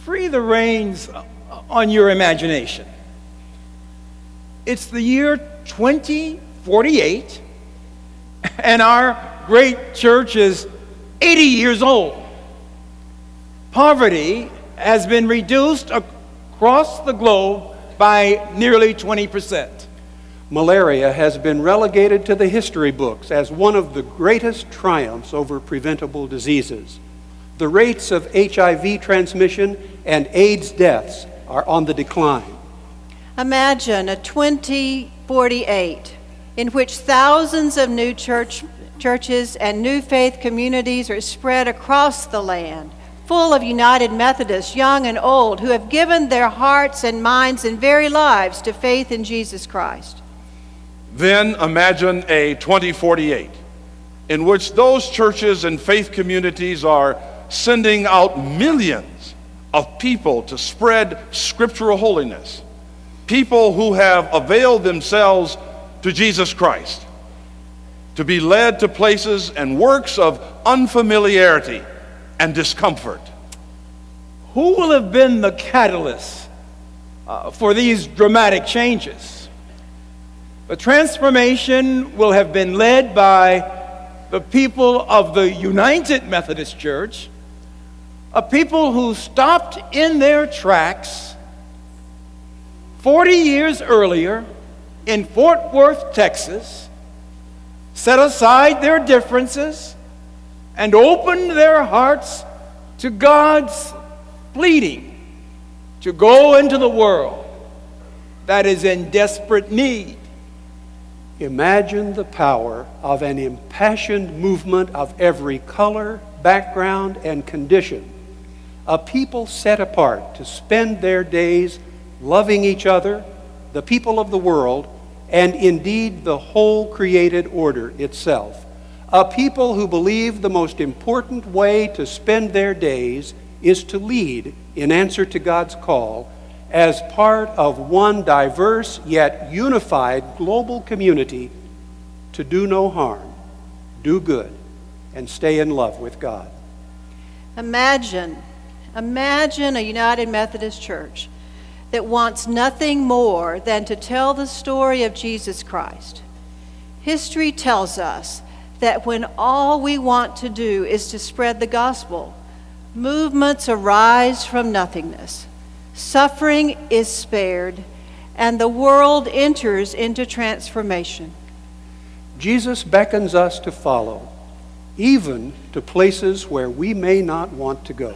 free the reins on your imagination. It's the year 2048, and our great church is 80 years old. Poverty has been reduced across the globe by nearly 20%. Malaria has been relegated to the history books as one of the greatest triumphs over preventable diseases. The rates of HIV transmission and AIDS deaths are on the decline. Imagine a 2048 in which thousands of new churches and new faith communities are spread across the land, full of United Methodists, young and old, who have given their hearts and minds and very lives to faith in Jesus Christ. Then imagine a 2048 in which those churches and faith communities are sending out millions of people to spread scriptural holiness, people who have availed themselves to Jesus Christ, to be led to places and works of unfamiliarity and discomfort. Who will have been the catalyst for these dramatic changes? The transformation will have been led by the people of the United Methodist Church, a people who stopped in their tracks 40 years earlier in Fort Worth, Texas, set aside their differences, and opened their hearts to God's pleading to go into the world that is in desperate need. Imagine the power of an impassioned movement of every color, background, and condition. A people set apart to spend their days loving each other, the people of the world, and indeed the whole created order itself. A people who believe the most important way to spend their days is to lead in answer to God's call as part of one diverse yet unified global community to do no harm, do good, and stay in love with God. Imagine a United Methodist Church that wants nothing more than to tell the story of Jesus Christ. History tells us that when all we want to do is to spread the gospel, movements arise from nothingness. Suffering is spared, and the world enters into transformation. Jesus beckons us to follow, even to places where we may not want to go.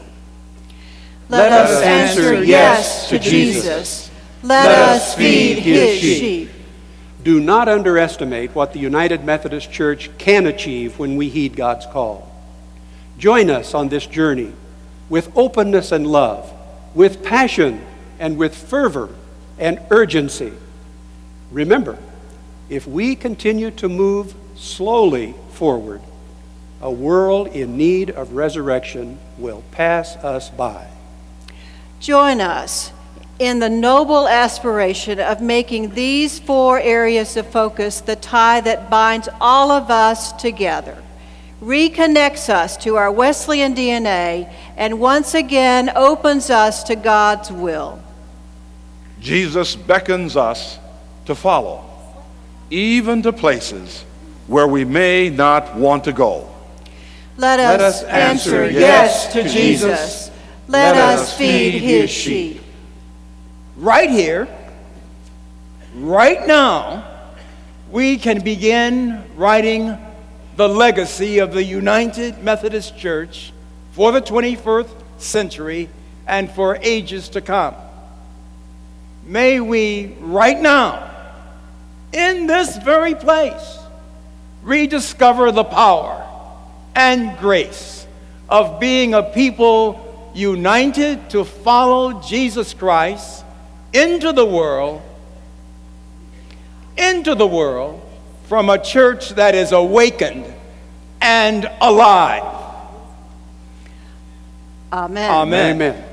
Let us answer yes to Jesus. Let us feed his sheep. Do not underestimate what the United Methodist Church can achieve when we heed God's call. Join us on this journey with openness and love, with passion and with fervor and urgency. Remember, if we continue to move slowly forward, a world in need of resurrection will pass us by. Join us in the noble aspiration of making these 4 areas of focus the tie that binds all of us together, reconnects us to our Wesleyan DNA, and once again opens us to God's will. Jesus beckons us to follow, even to places where we may not want to go. Let us answer yes to Jesus. Let us feed his sheep. Right here, right now, we can begin writing the legacy of the United Methodist Church for the 21st century and for ages to come. May we right now, in this very place, rediscover the power and grace of being a people united to follow Jesus Christ into the world from a church that is awakened and alive. Amen. Amen. Amen.